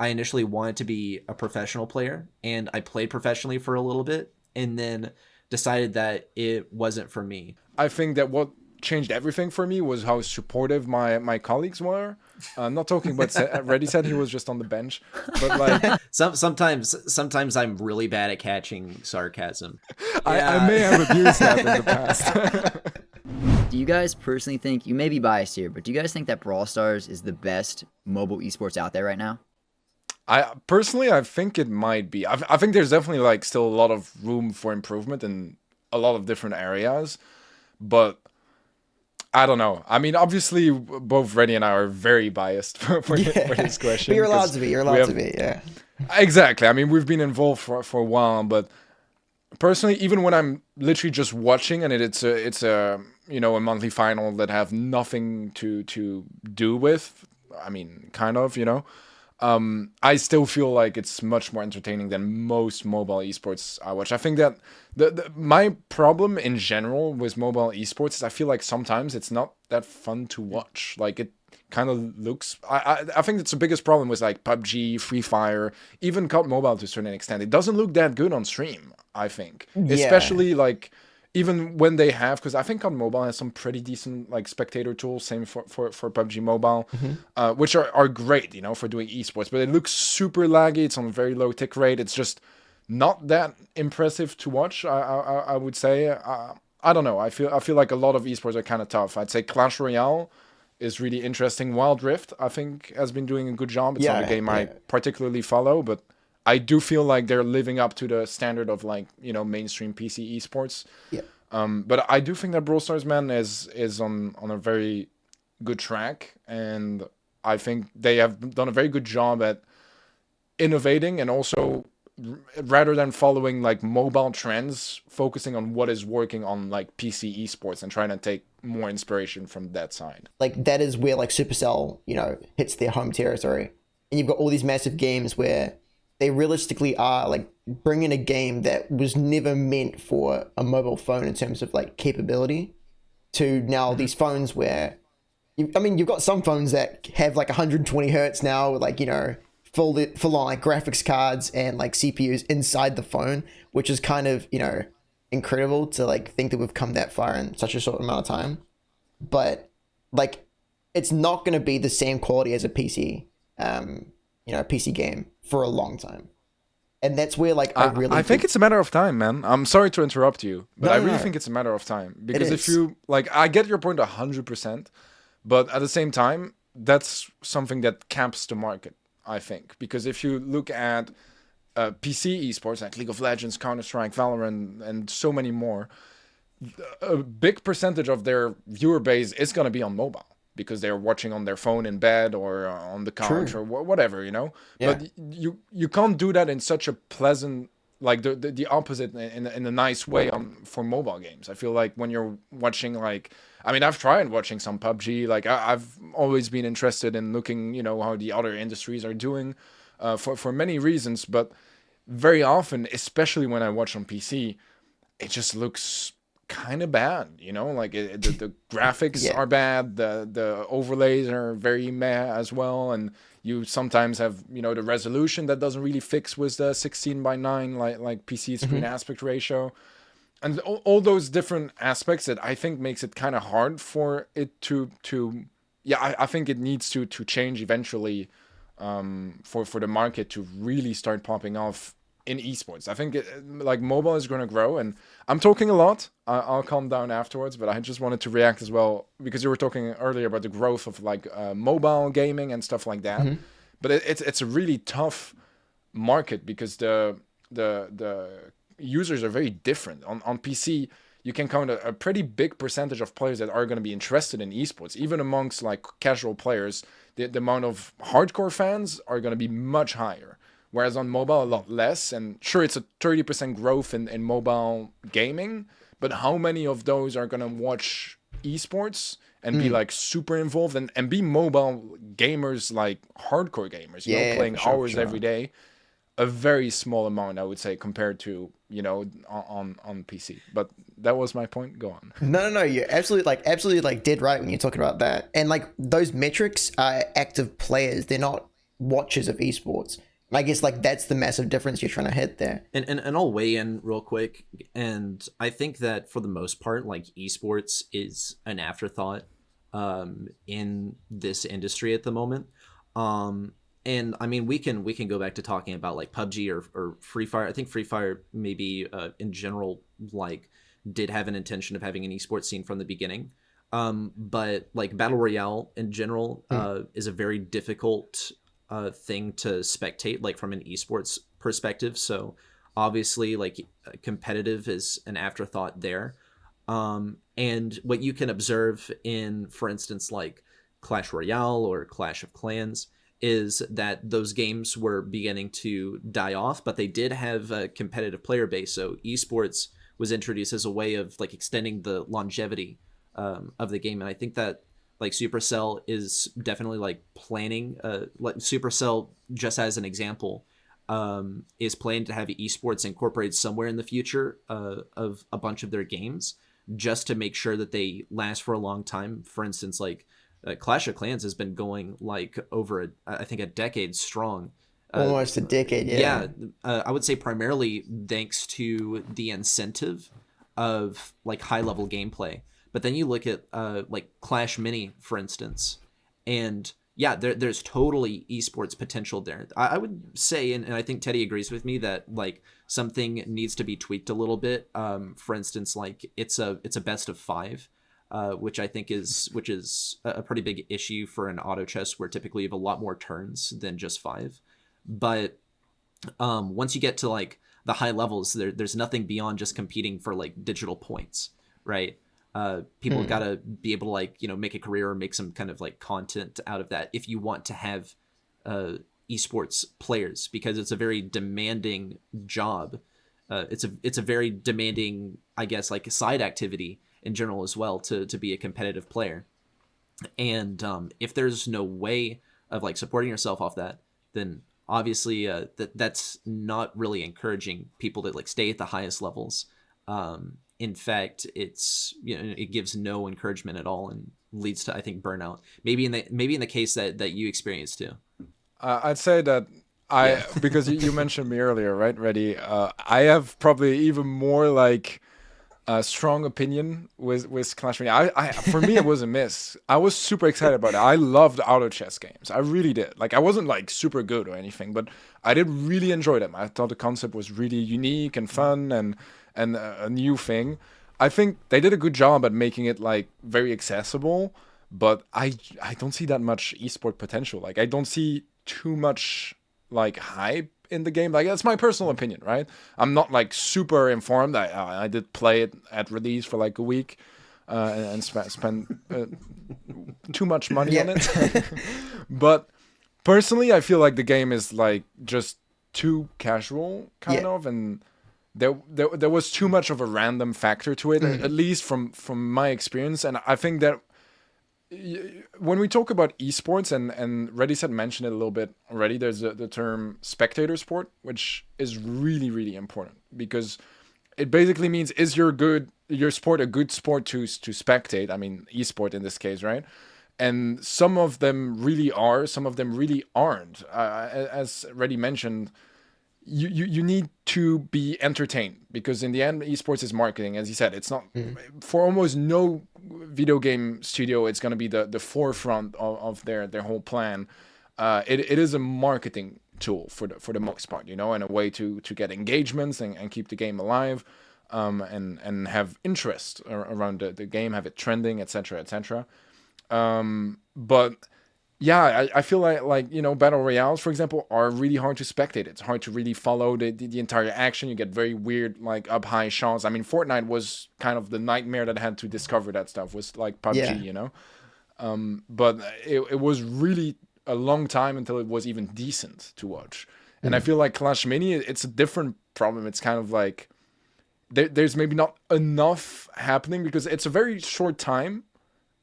I initially wanted to be a professional player, and I played professionally for a little bit, and then decided that it wasn't for me. I think that what changed everything for me was how supportive my colleagues were. I'm not talking about ReddySet, he was just on the bench, but like sometimes I'm really bad at catching sarcasm. I may have abused that in the past. Do you guys personally think, you may be biased here, but do you guys think that Brawl Stars is the best mobile esports out there right now? I think it might be. I think there's definitely like still a lot of room for improvement in a lot of different areas, but I don't know. I mean, obviously, both Reddy and I are very biased for this question. But you're allowed to be. You're allowed to be. Yeah. Exactly. I mean, we've been involved for a while, but personally, even when I'm literally just watching and it's a a monthly final that have nothing to do with, I mean, kind of, I still feel like it's much more entertaining than most mobile esports I watch. I think that my problem in general with mobile esports is I feel like sometimes it's not that fun to watch. Like it kind of looks. I think that's the biggest problem with like PUBG, Free Fire, even COD Mobile to a certain extent. It doesn't look that good on stream. I think, especially like. Even when they have, because I think COD Mobile has some pretty decent like spectator tools, same for PUBG Mobile, which are great, for doing esports. But it looks super laggy. It's on a very low tick rate. It's just not that impressive to watch. I would say. I don't know. I feel like a lot of esports are kind of tough. I'd say Clash Royale is really interesting. Wild Rift, I think, has been doing a good job. It's not a game I particularly follow, but I do feel like they're living up to the standard of like, mainstream PC esports. Yeah. But I do think that Brawl Stars, man, is on a very good track. And I think they have done a very good job at innovating and also rather than following like mobile trends, focusing on what is working on like PC esports and trying to take more inspiration from that side. Like that is where like Supercell, hits their home territory. And you've got all these massive games where they realistically are like bringing a game that was never meant for a mobile phone in terms of like capability to now these phones where, you've got some phones that have like 120 hertz now with like, full on like graphics cards and like CPUs inside the phone, which is kind of, incredible to like think that we've come that far in such a short amount of time. But like, it's not going to be the same quality as a PC, PC game for a long time. And that's where like I think it's a matter of time, man. I'm sorry to interrupt you, but I really think it's a matter of time. Because if you like, I get your point 100%, but at the same time, that's something that caps the market, I think. Because if you look at PC esports like League of Legends, Counter-Strike, Valorant, and so many more, a big percentage of their viewer base is going to be on mobile. Because they're watching on their phone in bed or on the couch or whatever, Yeah. But you can't do that in such a pleasant, like the opposite in a nice way for mobile games. I feel like when you're watching I've tried watching some PUBG. Like I've always been interested in looking, how the other industries are doing for many reasons. But very often, especially when I watch on PC, it just looks kind of bad, like the graphics are bad, the overlays are very meh as well, and you sometimes have the resolution that doesn't really fix with the 16:9 like PC screen aspect ratio, and all those different aspects that I think makes it kind of hard for it to I think it needs to change eventually for the market to really start popping off in esports. I think like mobile is going to grow, and I'm talking a lot. I'll calm down afterwards, but I just wanted to react as well because you were talking earlier about the growth of like mobile gaming and stuff like that. But it's a really tough market because the users are very different. On PC, you can count a pretty big percentage of players that are going to be interested in esports, even amongst like casual players. The amount of hardcore fans are going to be much higher. Whereas on mobile, a lot less. And sure, it's a 30% growth in mobile gaming. But how many of those are going to watch esports and be like super involved and be mobile gamers, like hardcore gamers, playing hours every day? A very small amount, I would say, compared to, on PC. But that was my point. Go on. No. You're absolutely dead right when you're talking about that. And like those metrics are active players. They're not watchers of esports. And I guess like that's the massive difference you're trying to hit there. And I'll weigh in real quick. And I think that for the most part, like esports is an afterthought in this industry at the moment. And I mean, we can go back to talking about like PUBG or Free Fire. I think Free Fire maybe in general like did have an intention of having an esports scene from the beginning. But like Battle Royale in general is a very difficult thing to spectate, like from an esports perspective. So obviously like competitive is an afterthought there. And what you can observe in, for instance, like Clash Royale or Clash of Clans is that those games were beginning to die off, but they did have a competitive player base. So esports was introduced as a way of like extending the longevity of the game. And I think that like Supercell is definitely like planning, like Supercell, just as an example, is planning to have esports incorporated somewhere in the future of a bunch of their games, just to make sure that they last for a long time. For instance, like Clash of Clans has been going like over I think a decade strong. Almost a decade, yeah. I would say primarily thanks to the incentive of like high level gameplay. But then you look at like Clash Mini, for instance, and yeah, there's totally esports potential there. I would say, and I think Teddy agrees with me, that like something needs to be tweaked a little bit. For instance, like it's a best of 5. Which I think is a pretty big issue for an auto chess where typically you have a lot more turns than just 5. But once you get to like the high levels, there's nothing beyond just competing for like digital points, right? People gotta be able to like, you know, make a career or make some kind of like content out of that if you want to have esports players, because it's a very demanding job. It's a very demanding, I guess, like a side activity in general as well to be a competitive player. And if there's no way of like supporting yourself off that, then obviously that's not really encouraging people to like stay at the highest levels. In fact, it's, you know, it gives no encouragement at all and leads to, I think, burnout. Maybe in the case that you experienced too. I'd say that because you mentioned me earlier, right, Reddy? I have probably even more like a strong opinion with Clash Royale. For me, it was a miss. I was super excited about it. I loved auto chess games. I really did. Like, I wasn't like super good or anything, but I did really enjoy them. I thought the concept was really unique and fun and a new thing. I think they did a good job at making it like very accessible, but I don't see that much esport potential. Like, I don't see too much like hype in the game. Like, that's my personal opinion, right? I'm not like super informed. I did play it at release for like a week and spend too much money on it. But personally, I feel like the game is like just too casual kind of, and there was too much of a random factor to it, at least from my experience. And I think that when we talk about esports, and ReddySet mentioned it a little bit already, there's the term spectator sport, which is really, really important, because it basically means, is your sport a good sport to spectate? I mean, esport in this case, right? And some of them really are, some of them really aren't. As Reddy mentioned, you need to be entertained, because in the end, esports is marketing. As he said, it's not for almost no video game studio, it's going to be the forefront of their whole plan. It is a marketing tool for the most part, you know, and a way to get engagements and keep the game alive, and have interest around the game, have it trending, etc., etc. But yeah, I feel like, you know, battle royales, for example, are really hard to spectate. It's hard to really follow the entire action. You get very weird, like, up high shots. I mean, Fortnite was kind of the nightmare that had to discover that stuff, was like PUBG, you know? But it was really a long time until it was even decent to watch. And I feel like Clash Mini, it's a different problem. It's kind of like there's maybe not enough happening, because it's a very short time.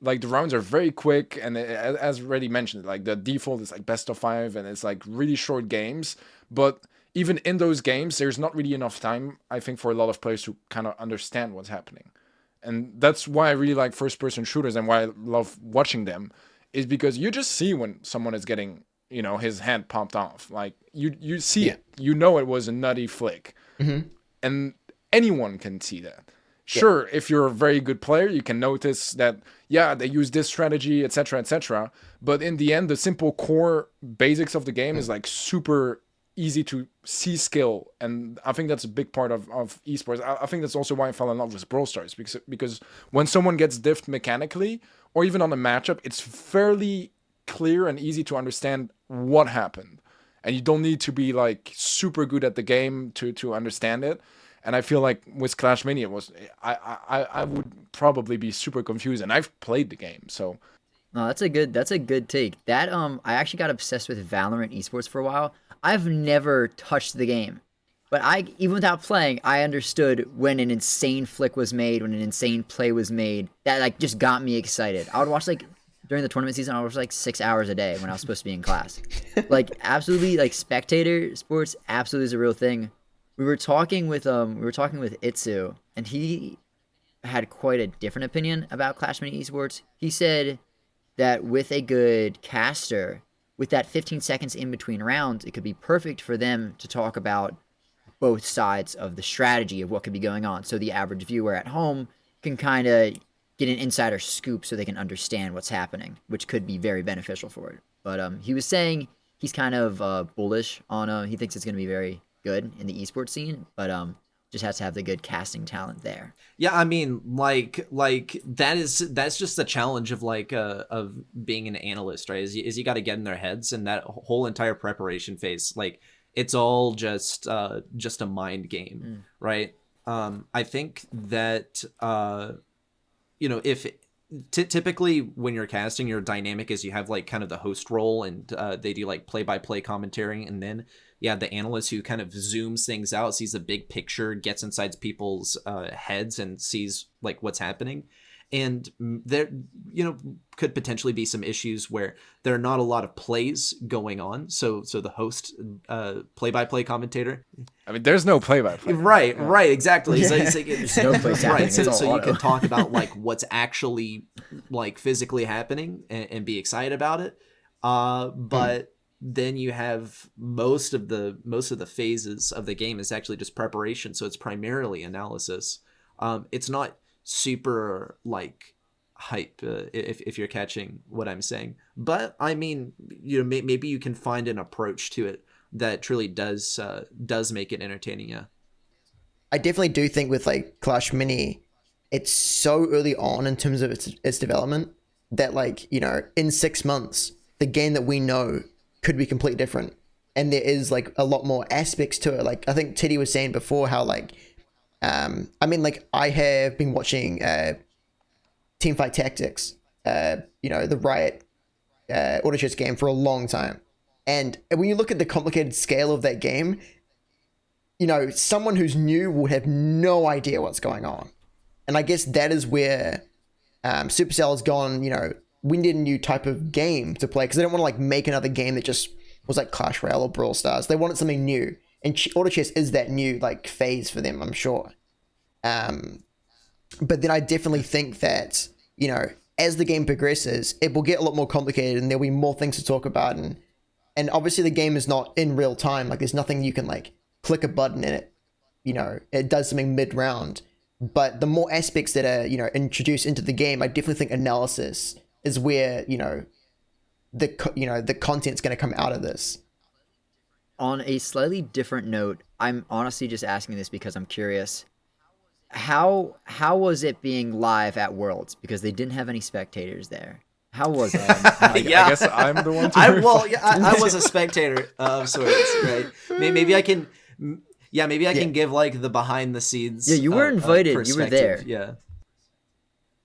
Like, the rounds are very quick, and as already mentioned, like, the default is like best of 5, and it's like really short games. But even in those games, there's not really enough time, I think, for a lot of players to kind of understand what's happening. And that's why I really like first-person shooters, and why I love watching them, is because you just see when someone is getting you know, his hand popped off. Like you see it, you know, it was a nutty flick, and anyone can see that. Sure, if you're a very good player, you can notice that, yeah, they use this strategy, etc., etc. But in the end, the simple core basics of the game is like super easy to see skill. And I think that's a big part of esports. I think that's also why I fell in love with Brawl Stars, because when someone gets diffed mechanically, or even on a matchup, it's fairly clear and easy to understand what happened. And you don't need to be like super good at the game to understand it. And I feel like with Clash Mini, it was I would probably be super confused, and I've played the game, so. No, that's a good take. That I actually got obsessed with Valorant esports for a while. I've never touched the game, but even without playing, I understood when an insane flick was made, when an insane play was made. That like just got me excited. I would watch like during the tournament season, I would watch like 6 hours a day when I was supposed to be in class. Like absolutely, like spectator sports absolutely is a real thing. We were talking with Itsu, and he had quite a different opinion about Clash Mini esports. He said that with a good caster, with that 15 seconds in between rounds, it could be perfect for them to talk about both sides of the strategy of what could be going on. So the average viewer at home can kind of get an insider scoop so they can understand what's happening, which could be very beneficial for it. But he was saying he's kind of bullish on he thinks it's going to be very good in the esports scene, but just has to have the good casting talent there. Yeah, I mean, like that's just the challenge of like of being an analyst, right? Is you got to get in their heads, and that whole entire preparation phase, like it's all just a mind game, right? I think that you know, if typically when you're casting, your dynamic is you have like kind of the host role, and they do like play-by-play commentary, and then the analyst who kind of zooms things out, sees the big picture, gets inside people's heads and sees like what's happening. And there, you know, could potentially be some issues where there are not a lot of plays going on. So the host, play-by-play commentator. I mean, there's no play-by-play. Right, exactly. So, There's no plays happening. right, so you can talk about like what's actually like physically happening and be excited about it. But then you have most of the phases of the game is actually just preparation. So it's primarily analysis. It's not super like hype if you're catching what I'm saying, but I mean, you know, maybe you can find an approach to it that truly does make it entertaining. I definitely do think with like Clash Mini, it's so early on in terms of its development that, like, you know, in 6 months the game that we know could be completely different, and there is like a lot more aspects to it. Like I think Teddy was saying before how like I mean, like I have been watching Teamfight Tactics, you know, the Riot auto chess game for a long time, and when you look at the complicated scale of that game, you know, someone who's new would have no idea what's going on. And I guess that is where Supercell has gone, you know, we need a new type of game to play, because they don't want to like make another game that just was like Clash Royale or Brawl Stars. They wanted something new, and auto chess is that new like phase for them, I'm sure. But then I definitely think that, you know, as the game progresses, it will get a lot more complicated, and there'll be more things to talk about, and obviously the game is not in real time. Like there's nothing you can like click a button and it, you know, it does something mid-round. But the more aspects that are, you know, introduced into the game, I definitely think analysis is where, you know, the content's going to come out of this. On a slightly different note, I'm honestly just asking this because I'm curious. How was it being live at Worlds? Because they didn't have any spectators there. How was it? I guess I'm the one to I was a spectator of sorts, right? Maybe I can can give like the behind the scenes. Yeah, you were invited. You were there. Yeah.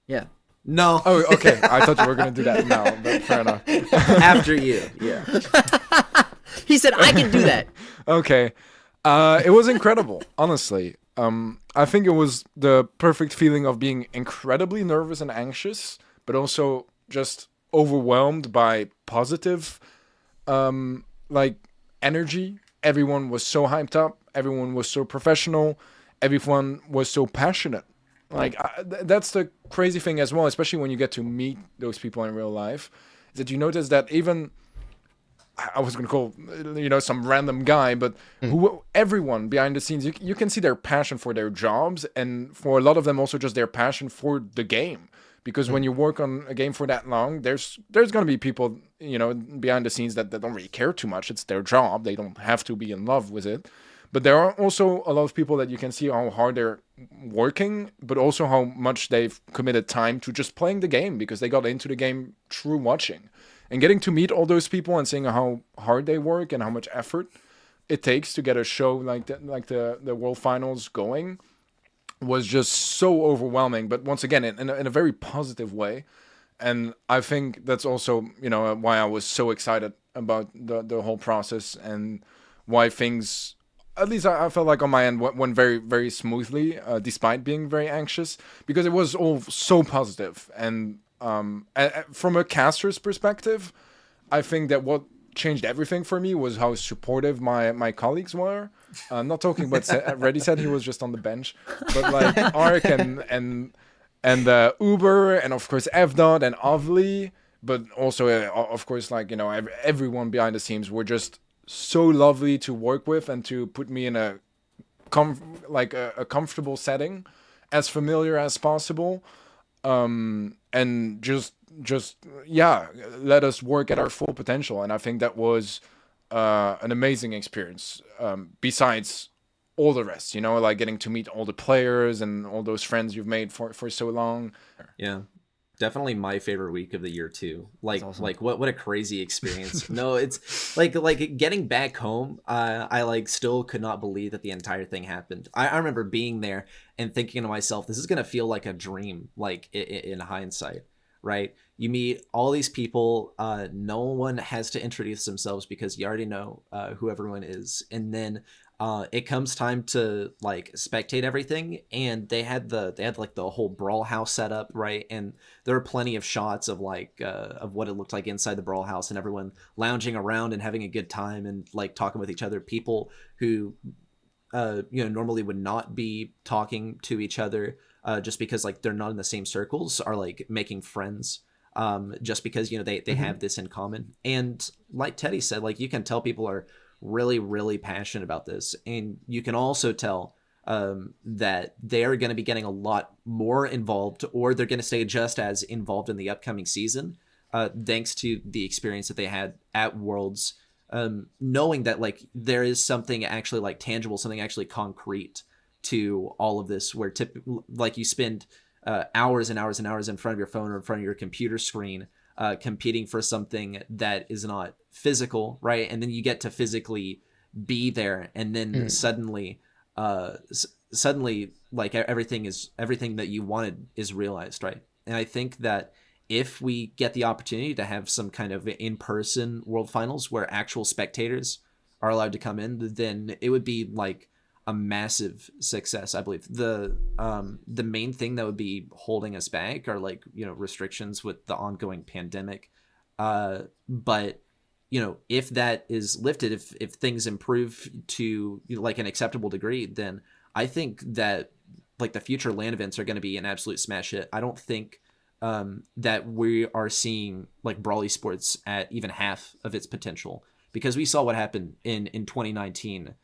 Yeah. No. Oh, okay. I thought you were gonna do that now, but fair enough. After you. Yeah. He said, I can do that. Okay. It was incredible, honestly. I think it was the perfect feeling of being incredibly nervous and anxious, but also just overwhelmed by positive, like energy. Everyone was so hyped up. Everyone was so professional. Everyone was so passionate. Like that's the crazy thing as well, especially when you get to meet those people in real life, is that you notice that even I was gonna call some random guy, but everyone behind the scenes, you can see their passion for their jobs, and for a lot of them also just their passion for the game. Because when you work on a game for that long, there's gonna be people behind the scenes that don't really care too much. It's their job; they don't have to be in love with it. But there are also a lot of people that you can see how hard they're working, but also how much they've committed time to just playing the game because they got into the game through watching. And getting to meet all those people and seeing how hard they work and how much effort it takes to get a show like the World Finals going was just so overwhelming. But once again, in a very positive way. And I think that's also, why I was so excited about the whole process and why things, at least I felt like on my end, went very, very smoothly, despite being very anxious, because it was all so positive. And from a caster's perspective, I think that what changed everything for me was how supportive my colleagues were. I'm not talking about ReddySet, he was just on the bench, but like Ark and Uber, and of course FDOT and Ovly, but also of course everyone behind the scenes were just so lovely to work with and to put me in a comfortable setting, as familiar as possible, and just let us work at our full potential. And I think that was an amazing experience, besides all the rest, like getting to meet all the players and all those friends you've made for so long. Yeah, definitely my favorite week of the year too. Awesome. What a crazy experience. No, it's like getting back home, I still could not believe that the entire thing happened. I remember being there and thinking to myself, this is gonna feel like a dream, in hindsight, right? You meet all these people, no one has to introduce themselves because you already know who everyone is, and then it comes time to spectate everything, and they had the whole brawl house set up, right? And there were plenty of shots of of what it looked like inside the brawl house, and everyone lounging around and having a good time and talking with each other. People who normally would not be talking to each other just because they're not in the same circles are making friends just because they have this in common. And like Teddy said, you can tell people are really, really passionate about this, and you can also tell that they are going to be getting a lot more involved, or they're going to stay just as involved in the upcoming season, thanks to the experience that they had at Worlds, knowing that there is something actually tangible, something actually concrete to all of this, where you spend hours and hours and hours in front of your phone or in front of your computer screen, competing for something that is not physical, right? And then you get to physically be there, and then suddenly everything that you wanted is realized, right? And I think that if we get the opportunity to have some kind of in-person World Finals where actual spectators are allowed to come in, then it would be a massive success. I believe the main thing that would be holding us back are restrictions with the ongoing pandemic, but if that is lifted, if things improve to an acceptable degree, then I think that the future LAN events are going to be an absolute smash hit. I don't think that we are seeing Brawl Esports at even half of its potential, because we saw what happened in 2019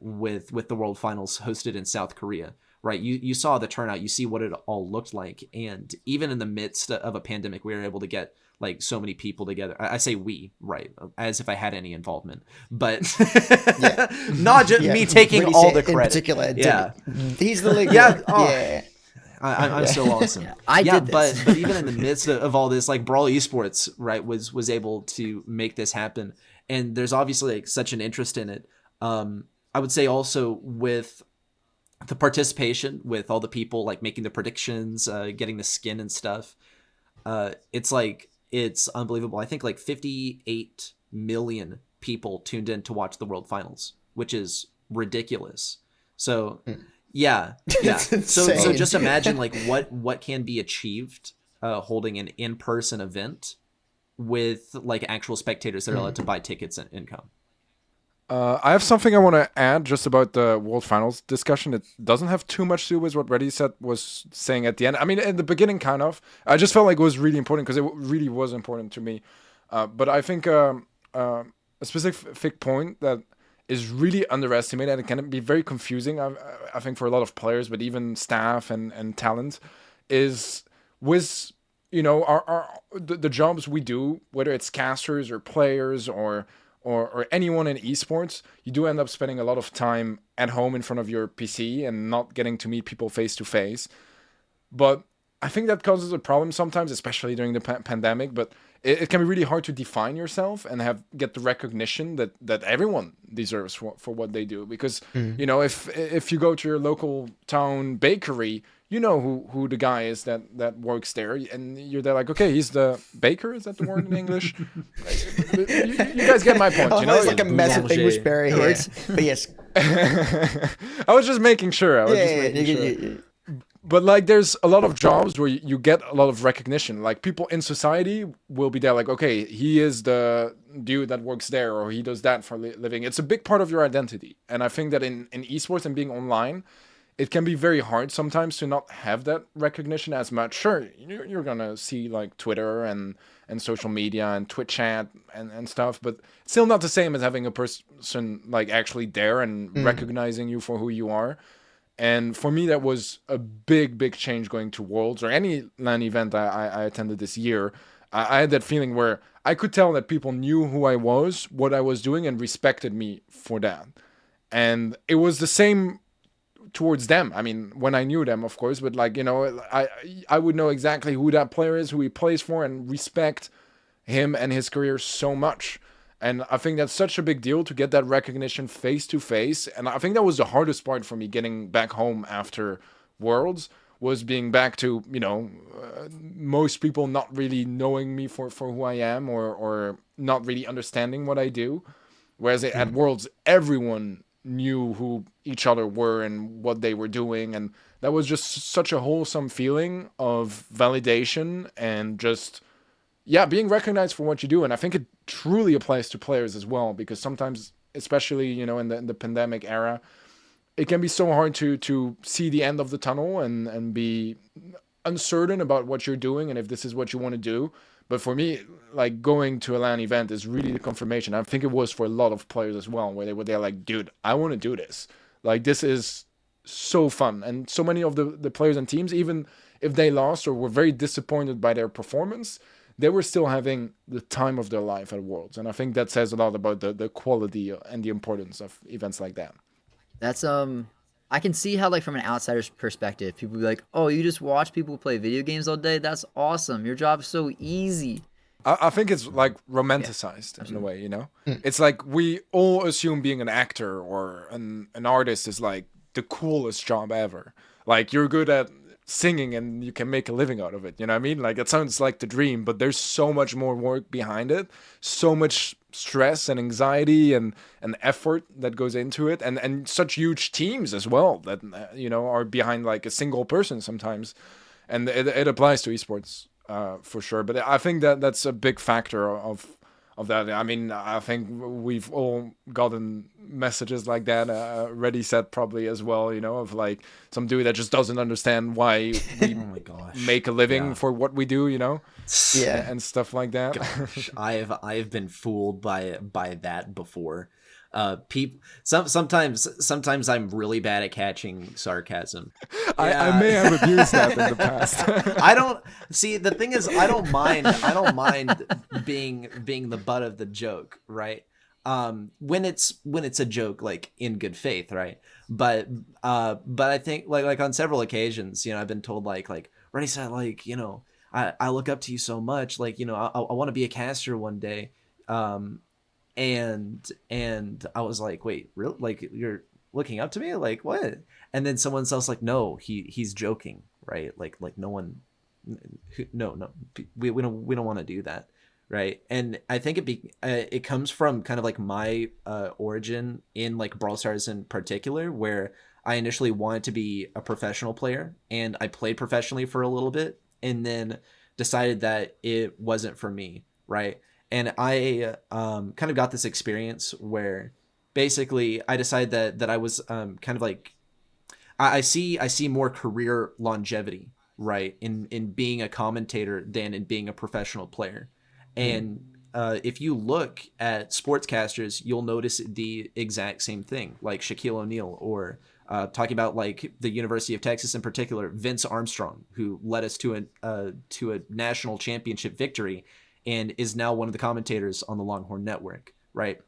with the World Finals hosted in South Korea, right? You saw the turnout, you see what it all looked like, and even in the midst of a pandemic, we were able to get so many people together. I say we, right, as if I had any involvement, but not just me taking all the credit. In particular, yeah, he's the league. I'm so awesome. I did this. but even in the midst of all this, Brawl Esports, right, was able to make this happen, and there's obviously such an interest in it. I would say also with the participation, with all the people making the predictions, getting the skin and stuff, it's unbelievable. I think 58 million people tuned in to watch the World Finals, which is ridiculous. So yeah. So just imagine what can be achieved holding an in-person event with actual spectators that are allowed to buy tickets and come. I have something I want to add just about the World Finals discussion. It doesn't have too much to do with what ReddySet was saying at the end. I mean, in the beginning, kind of. I just felt it was really important because it really was important to me. But I think a specific point that is really underestimated and can be very confusing, I think, for a lot of players, but even staff and talent, is with, you know, the jobs we do, whether it's casters or players or anyone in esports, you do end up spending a lot of time at home in front of your PC and not getting to meet people face to face. But I think that causes a problem sometimes, especially during the pandemic. But it can be really hard to define yourself and get the recognition that everyone deserves for what they do. Because you know, if you go to your local town bakery, you know who the guy is that works there, and you're there like, okay, he's the baker. Is that the word in English? you guys get my point. You know, it's like a massive English barrier here. But yes, I was just making sure. Sure. But like, there's a lot of jobs where you get a lot of recognition. Like, people in society will be there like, okay, he is the dude that works there, or he does that for a living. It's a big part of your identity. And I think that in esports and being online, it can be very hard sometimes to not have that recognition as much. Sure, you're gonna see like Twitter and social media and Twitch chat and stuff, but still not the same as having a person like actually there and recognizing you for who you are. And for me, that was a big change going to Worlds or any LAN event I attended this year. I had that feeling where I could tell that people knew who I was, what I was doing, and respected me for that. And it was the same towards them. I mean, when I knew them, of course, but like, you know, I would know exactly who that player is, who he plays for, and respect him and his career so much. And I think that's such a big deal to get that recognition face to face. And I think that was the hardest part for me getting back home after Worlds, was being back to, you know, most people not really knowing me for who I am, or not really understanding what I do. Whereas at Worlds, everyone knew who each other were and what they were doing. And that was just such a wholesome feeling of validation and just, yeah, being recognized for what you do. And I think it truly applies to players as well, because sometimes, especially, you know, in the pandemic era, it can be so hard to see the end of the tunnel and be uncertain about what you're doing and if this is what you want to do. But for me, like, going to a LAN event is really the confirmation. I think it was for a lot of players as well, where they're like, dude, I want to do this. Like, this is so fun. And so many of the players and teams, even if they lost or were very disappointed by their performance, they were still having the time of their life at Worlds. And I think that says a lot about the quality and the importance of events like that. That's I can see how, like, from an outsider's perspective, people be like, oh, you just watch people play video games all day? That's awesome. Your job is so easy. I think it's like romanticized in a way, you know? It's like we all assume being an actor or an artist is like the coolest job ever. Like, you're good at singing and you can make a living out of it, you know what I mean? Like, it sounds like the dream, but there's so much more work behind it, so much stress and anxiety and effort that goes into it, and such huge teams as well that you know, are behind like a single person sometimes. And it applies to esports for sure. But I think that's a big factor of that. I mean, I think we've all gotten messages like that, ReddySet probably as well, you know, of like some dude that just doesn't understand why we oh my gosh, make a living for what we do, you know, and stuff like that. Gosh, I've been fooled by that before. Sometimes I'm really bad at catching sarcasm. I may have abused that in the past. I don't see, the thing is, I don't mind being the butt of the joke, right? When it's a joke, like, in good faith, right? But I think like on several occasions, you know, I've been told like ReddySet, like, you know, I look up to you so much, like, you know, I want to be a caster one day. And I was like, wait, really? Like, you're looking up to me? Like, what? And then someone else like, no, he's joking, right? Like no one, no, we don't want to do that, right? And I think it comes from kind of like my origin in like Brawl Stars in particular, where I initially wanted to be a professional player, and I played professionally for a little bit, and then decided that it wasn't for me, right? And I kind of got this experience where basically I decided that I was kind of like, I see more career longevity, right, in being a commentator than in being a professional player. And if you look at sportscasters, you'll notice the exact same thing, like Shaquille O'Neal, or talking about like the University of Texas in particular, Vince Armstrong, who led us to a national championship victory and is now one of the commentators on the Longhorn Network, right?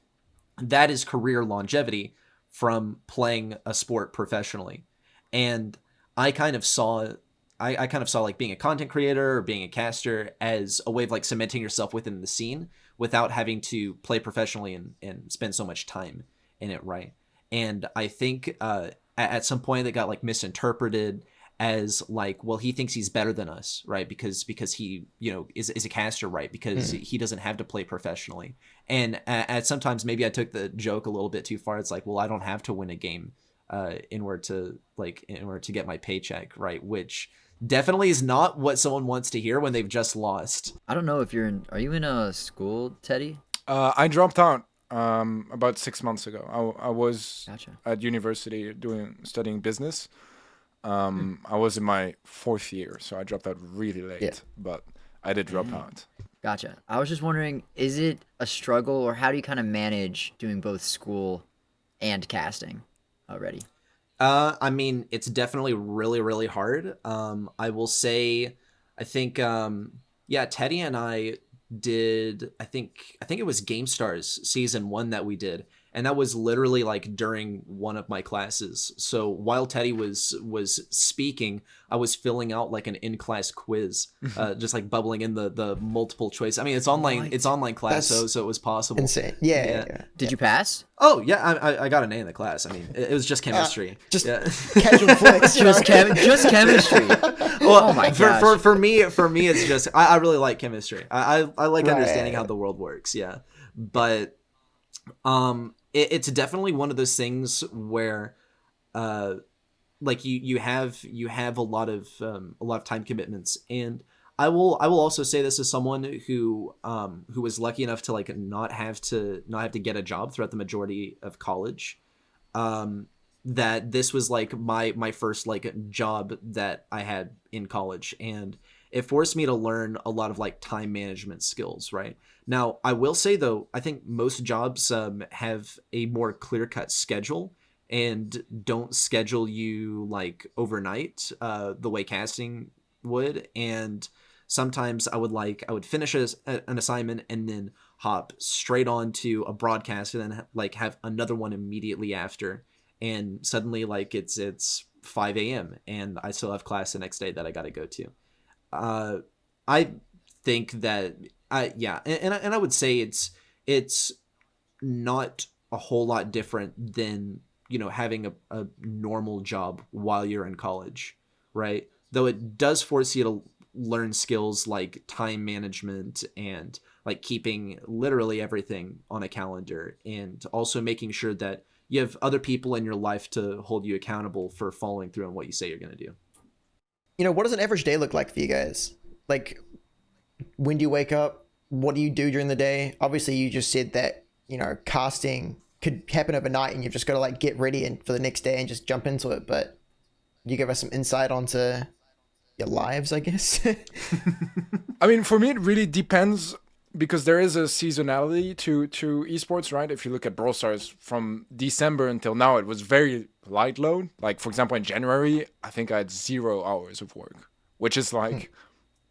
That is career longevity from playing a sport professionally. And I kind of saw like being a content creator or being a caster as a way of like cementing yourself within the scene without having to play professionally and spend so much time in it, right? And I think at some point that got like misinterpreted as like, well, he thinks he's better than us, right? Because he, you know, is a caster, right? Because he doesn't have to play professionally. And at sometimes maybe I took the joke a little bit too far. It's like, well, I don't have to win a game in order to get my paycheck, right? Which definitely is not what someone wants to hear when they've just lost. I don't know if are you in a school, Teddy? I dropped out about 6 months ago. I was Gotcha. at university studying business. I was in my 4th year, so I dropped out really late, but I did drop out. Gotcha. I was just wondering, is it a struggle, or how do you kind of manage doing both school and casting already? I mean, it's definitely really, really hard. I will say, I think, Teddy and I did, I think it was Game Stars season 1 that we did. And that was literally like during one of my classes. So while Teddy was speaking, I was filling out like an in-class quiz, just like bubbling in the multiple choice. I mean, it's online class, so it was possible. Insane. Yeah. Did you pass? Oh yeah, I got an A in the class. I mean, it was just chemistry. Casual flex. Just chemistry. Well, oh my gosh. For me, it's just I really like chemistry. I like understanding how the world works. Yeah, but it's definitely one of those things where like you have a lot of time commitments. And I will also say this as someone who was lucky enough to like not have to get a job throughout the majority of college, that this was like my first like job that I had in college, and it forced me to learn a lot of like time management skills, right? Now, I will say though, I think most jobs have a more clear-cut schedule and don't schedule you like overnight the way casting would. And sometimes I would finish an assignment and then hop straight on to a broadcast and then like have another one immediately after. And suddenly like it's 5 a.m. and I still have class the next day that I got to go to. I think that and I would say it's not a whole lot different than, you know, having a normal job while you're in college, right? Though it does force you to learn skills like time management and like keeping literally everything on a calendar, and also making sure that you have other people in your life to hold you accountable for following through on what you say you're going to do. You know, what does an average day look like for you guys? Like, when do you wake up? What do you do during the day? Obviously, you just said that, you know, casting could happen overnight and you've just got to like get ready and for the next day and just jump into it. But can you give us some insight onto your lives, I guess? I mean, for me, it really depends, because there is a seasonality to esports, right? If you look at Brawl Stars, from December until now, it was very light load. Like, for example, in January, I think I had 0 hours of work, which is like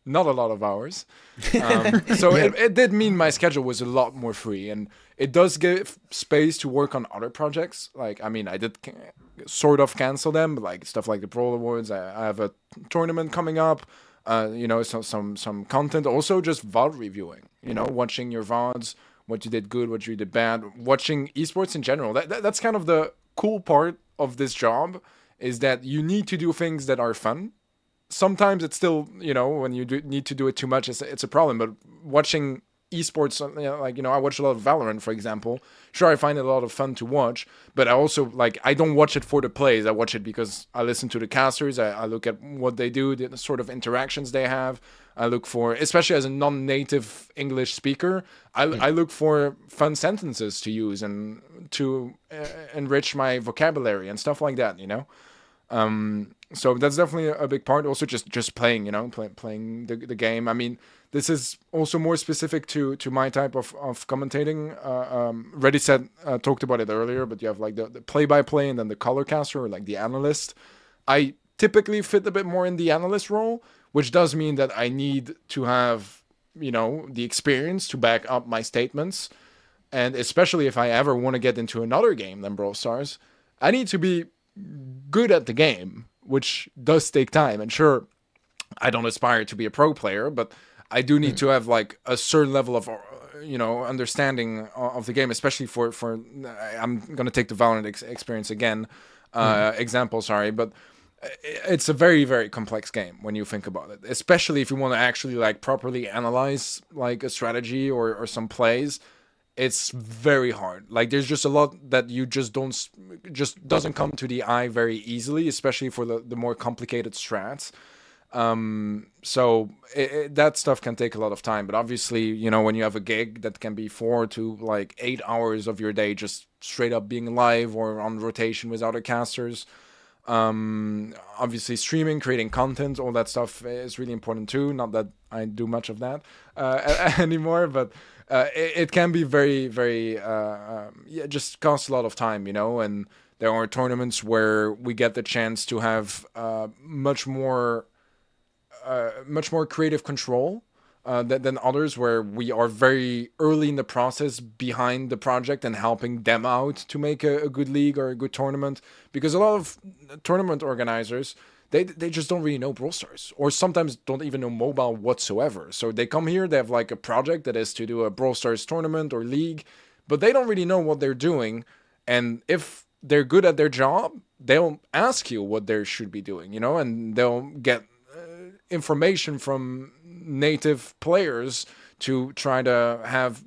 not a lot of hours. So it did mean my schedule was a lot more free, and it does give space to work on other projects. Like, I mean, I did sort of cancel them, but like stuff like the Brawl Awards. I have a tournament coming up. You know, some content. Also, just VOD reviewing. You know, watching your VODs, what you did good, what you did bad. Watching esports in general. That's kind of the cool part of this job, is that you need to do things that are fun. Sometimes it's still, you know, when you need to do it too much, it's a problem. But watching esports, you know, like, you know, I watch a lot of Valorant, for example. Sure, I find it a lot of fun to watch, but I also, like, I don't watch it for the plays. I watch it because I listen to the casters. I look at what they do, the sort of interactions they have. I look for, especially as a non-native English speaker, I look for fun sentences to use and to enrich my vocabulary and stuff like that, you know? So that's definitely a big part. Also, just playing, playing the game. I mean, this is also more specific to my type of commentating. ReddySet talked about it earlier, but you have like the play-by-play and then the colorcaster, or like the analyst. I typically fit a bit more in the analyst role, which does mean that I need to have, the experience to back up my statements. And especially if I ever want to get into another game than Brawl Stars, I need to be good at the game, which does take time. And sure, I don't aspire to be a pro player, but I do need to have like a certain level of understanding of the game, especially for I'm going to take the Valorant experience again, example, sorry, but it's a very, very complex game when you think about it, especially if you want to actually like properly analyze like a strategy or some plays. It's very hard. Like there's just a lot that you just doesn't come to the eye very easily, especially for the more complicated strats. So that stuff can take a lot of time. But obviously, when you have a gig that can be 4 to like 8 hours of your day just straight up being live or on rotation with other casters, obviously streaming, creating content, all that stuff is really important too. Not that I do much of that anymore, but it can be very, very, just costs a lot of time, and there are tournaments where we get the chance to have much more creative control than others, where we are very early in the process behind the project and helping them out to make a good league or a good tournament. Because a lot of tournament organizers, they just don't really know Brawl Stars, or sometimes don't even know mobile whatsoever. So they come here, they have like a project that is to do a Brawl Stars tournament or league, but they don't really know what they're doing. And if they're good at their job, they'll ask you what they should be doing, and they'll get information from native players to try to have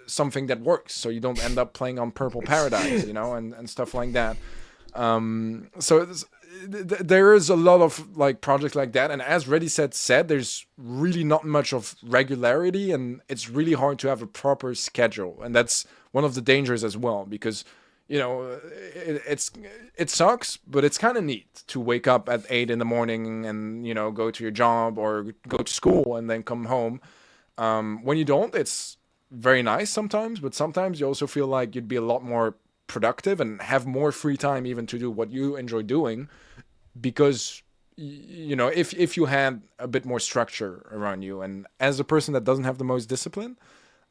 something that works, so you don't end up playing on Purple Paradise, and stuff like that. So there is a lot of like projects like that, and as ReddySet said, there's really not much of regularity, and it's really hard to have a proper schedule, and that's one of the dangers as well, because it sucks, but it's kind of neat to wake up at 8 in the morning and go to your job or go to school and then come home. When you don't, it's very nice sometimes, but sometimes you also feel like you'd be a lot more productive and have more free time even to do what you enjoy doing, because if you had a bit more structure around you. And as a person that doesn't have the most discipline,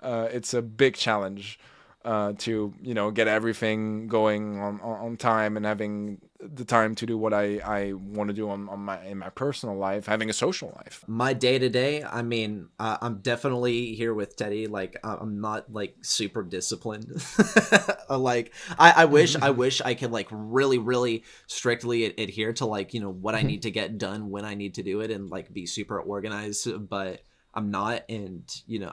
it's a big challenge to get everything going on time and having the time to do what I want to do in my personal life, having a social life. My day to day, I mean, I'm definitely here with Teddy. Like, I'm not like super disciplined. Like, I wish I could like really, really strictly adhere to like, what I need to get done when I need to do it and like be super organized, but I'm not. And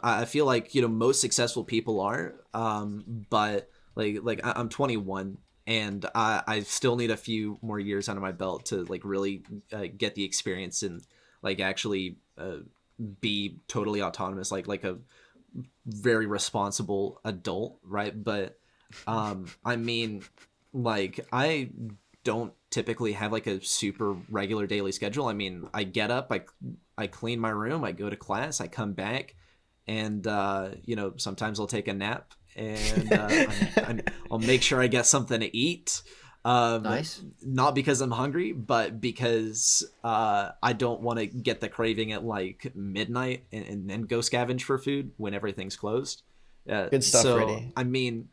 I feel like most successful people are, but like I'm 21 and I still need a few more years under my belt to like really get the experience and like actually be totally autonomous, like a very responsible adult, right? But I mean, like, I don't typically have like a super regular daily schedule. I mean, I get up, I clean my room, I go to class, I come back, and sometimes I'll take a nap, and I'll make sure I get something to eat. Nice. Not because I'm hungry, but because I don't want to get the craving at like midnight and then go scavenge for food when everything's closed. Good stuff, so, Reddy. I mean,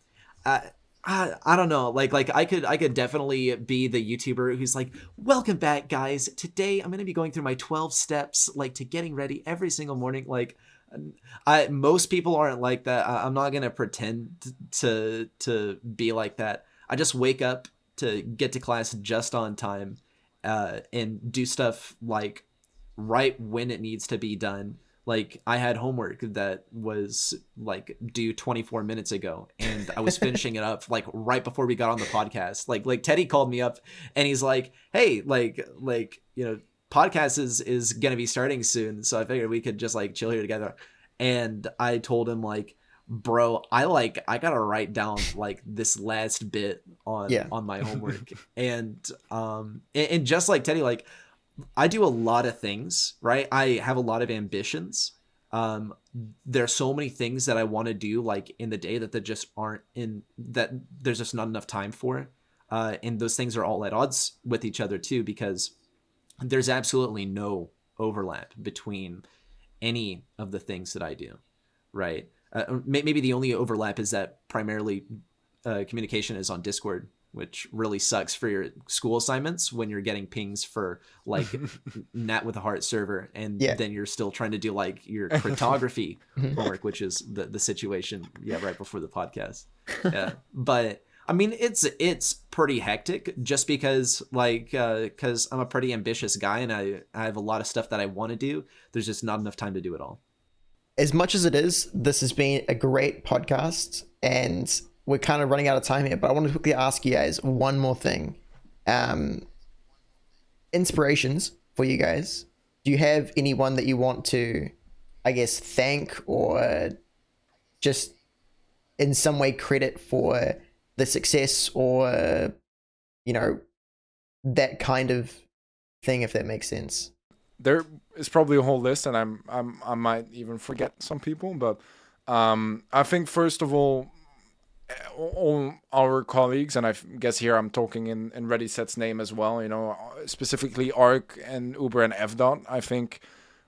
I don't know. Like I could definitely be the YouTuber who's like, welcome back, guys. Today I'm gonna be going through my 12 steps like to getting ready every single morning. Like, most people aren't like that. I'm not gonna pretend to be like that. I just wake up to get to class just on time, and do stuff like right when it needs to be done. Like, I had homework that was like due 24 minutes ago, and I was finishing it up like right before we got on the podcast. Like Teddy called me up and he's like, hey, like podcast is gonna be starting soon, so I figured we could just like chill here together. And I told him like, bro, I gotta write down like this last bit on my homework. And just like Teddy, like I do a lot of things, right? I have a lot of ambitions. There's so many things that I want to do like in the day that just aren't in that there's just not enough time for. And those things are all at odds with each other too, because there's absolutely no overlap between any of the things that I do, right? Maybe the only overlap is that primarily communication is on Discord, which really sucks for your school assignments when you're getting pings for like Nat with a Heart server, and then you're still trying to do like your cryptography homework, which is the situation right before the podcast. But I mean, it's pretty hectic just because because I'm a pretty ambitious guy and I have a lot of stuff that I want to do. There's just not enough time to do it all. As much as it is, this has been a great podcast, and we're kind of running out of time here, but I want to quickly ask you guys one more thing. Inspirations for you guys. Do you have anyone that you want to, I guess, thank or just in some way credit for the success or, that kind of thing, if that makes sense? There is probably a whole list, and I might even forget some people, but I think first of all our colleagues, and I guess here I'm talking in ReddySet's name as well, specifically Arc and Uber and FDOT, I think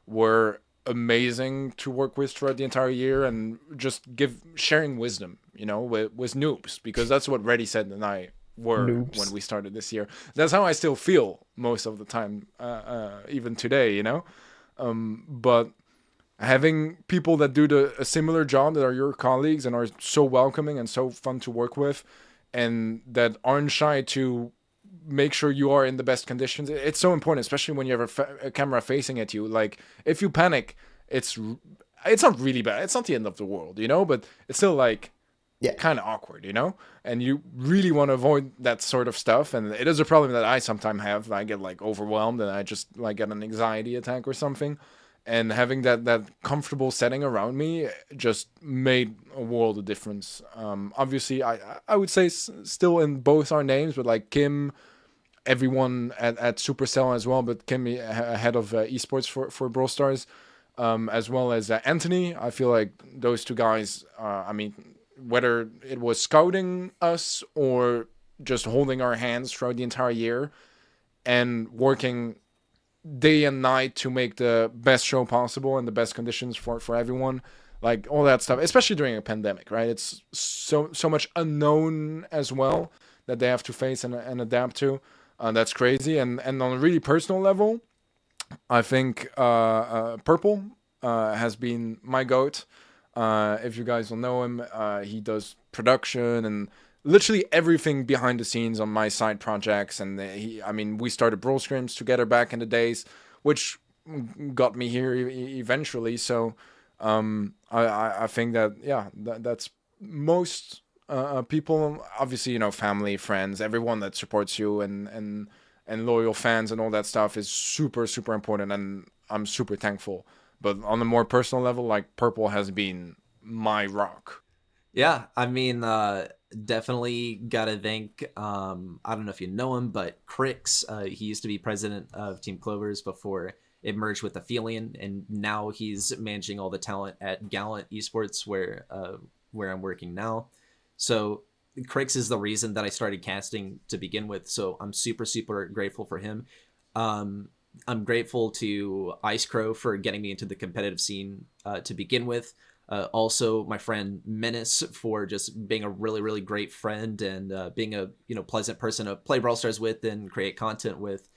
were amazing to work with throughout the entire year, and just sharing wisdom, with noobs, because that's what ReddySet and I were noobs when we started this year. That's how I still feel most of the time, even today, but having people that do a similar job that are your colleagues and are so welcoming and so fun to work with, and that aren't shy to make sure you are in the best conditions. It's so important, especially when you have a camera facing at you. Like, if you panic, it's not really bad. It's not the end of the world, but it's still like kind of awkward, and you really want to avoid that sort of stuff. And it is a problem that I sometimes have. I get like overwhelmed and I just like get an anxiety attack or something. And having that comfortable setting around me just made a world of difference. Obviously, I would say still in both our names, but like Kim, everyone at Supercell as well, but Kim, head of esports for Brawl Stars, as well as Anthony. I feel like those two guys, whether it was scouting us or just holding our hands throughout the entire year and working day and night to make the best show possible and the best conditions for everyone, like all that stuff, especially during a pandemic, right? It's so much unknown as well that they have to face and adapt to. That's crazy. And on a really personal level, I think Purple has been my goat. If you guys don't know him, he does production and literally everything behind the scenes on my side projects. And we started Brawl Scrims together back in the days, which got me here eventually. So I think that's most people, obviously, family, friends, everyone that supports you and loyal fans and all that stuff is super, super important. And I'm super thankful. But on a more personal level, like Purple has been my rock. Yeah, definitely gotta thank, I don't know if you know him, but Crix, he used to be president of Team Clovers before it merged with Aphelion, and now he's managing all the talent at Gallant Esports, where I'm working now. So Crix is the reason that I started casting to begin with, so I'm super, super grateful for him. I'm grateful to Ice Crow for getting me into the competitive scene to begin with. Also, my friend Menace for just being a really, really great friend and being a pleasant person to play Brawl Stars with and create content with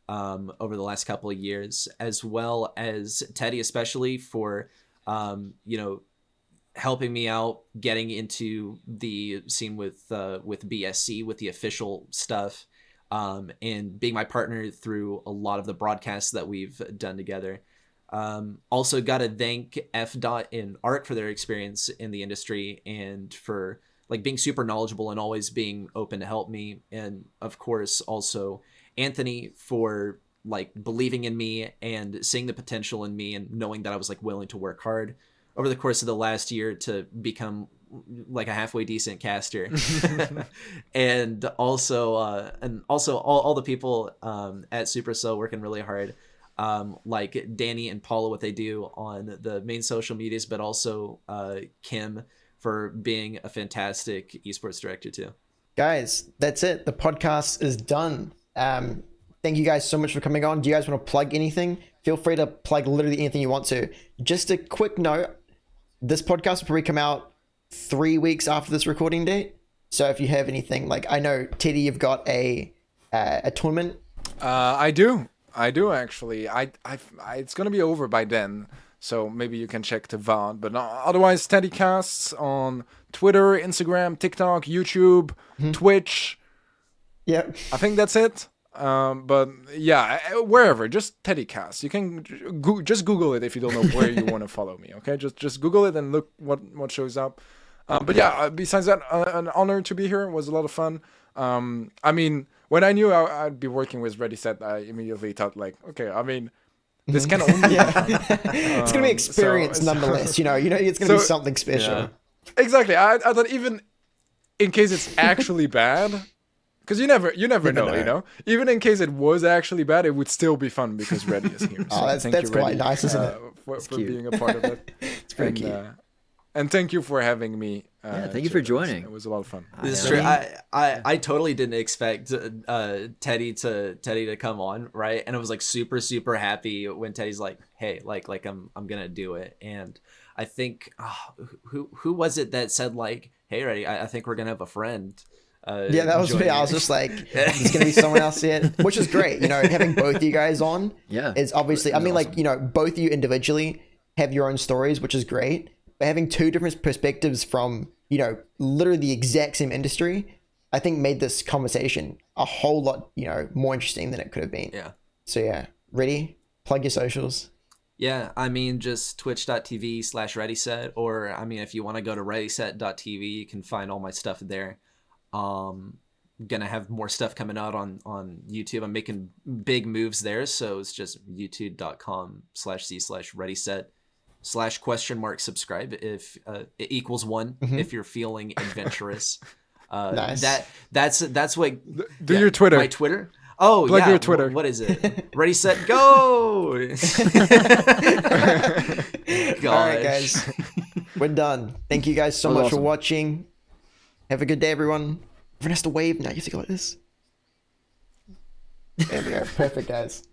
over the last couple of years, as well as Teddy, especially for helping me out getting into the scene with BSC, with the official stuff, and being my partner through a lot of the broadcasts that we've done together. Also got to thank FDOT and Arc for their experience in the industry and for like being super knowledgeable and always being open to help me. And of course, also Anthony for like believing in me and seeing the potential in me and knowing that I was like willing to work hard. over the course of the last year to become like a halfway decent caster. and also all the people at Supercell working really hard, like Danny and Paula, what they do on the main social medias, but also Kim for being a fantastic esports director too. Guys, that's it. The podcast is done. Thank you guys so much for coming on. Do you guys want to plug anything? Feel free to plug literally anything you want to. Just a quick note, this podcast will probably come out 3 weeks after this recording date. So if you have anything, like, I know, Teddy, you've got a tournament. I do actually. It's gonna be over by then, so maybe you can check the VOD. But otherwise, TeddieCasts on Twitter, Instagram, TikTok, YouTube, Twitch. Yep. I think that's it. But yeah, wherever, just TeddieCasts. You can just Google it if you don't know where you want to follow me. Okay, just Google it and look what shows up. But yeah, besides that, an honor to be here. It was a lot of fun. I mean, when I knew I'd be working with ReddySet, I immediately thought, like, okay, I mean, this can only be fun. It's gonna be experience nonetheless. You know, it's gonna be something special. Yeah. Exactly. I thought, even in case it's actually bad, because you never know, you know. Even in case it was actually bad, it would still be fun because Reddy is here. So that's you, quite Reddy, nice, isn't it? For being a part of it. It's pretty cute. And thank you for having me. Thank you for joining. It was a lot of fun. This is true. I totally didn't expect Teddy to come on, right? And I was like super happy when Teddy's like, hey, like I'm gonna do it. And I think who was it that said, like, hey, Reddy, I think we're gonna have a friend. Yeah, that was me. I was just like, there's gonna be someone else here, which is great. You know, having both of you guys on is obviously, I mean, awesome. Like, you know, both of you individually have your own stories, which is great. But having two different perspectives from, you know, literally the exact same industry, I think made this conversation a whole lot, you know, more interesting than it could have been. Yeah. So yeah, Reddy, plug your socials. Yeah, I mean, just twitch.tv/ReddySet, or I mean, if you want to go to ReddySet.tv, you can find all my stuff there. Gonna have more stuff coming out on YouTube. I'm making big moves there, so it's just youtube.com/c/ReddySet/?subscribe if it equals 1 if you're feeling adventurous. Nice. That's what. Do your Twitter. My Twitter. Oh, plug yeah. Your Twitter. What is it? Ready, set, go. All right, guys, we're done. Thank you guys so much for watching. Have a good day, everyone. Everyone has to wave now. You have to go like this. There we go. Perfect, guys.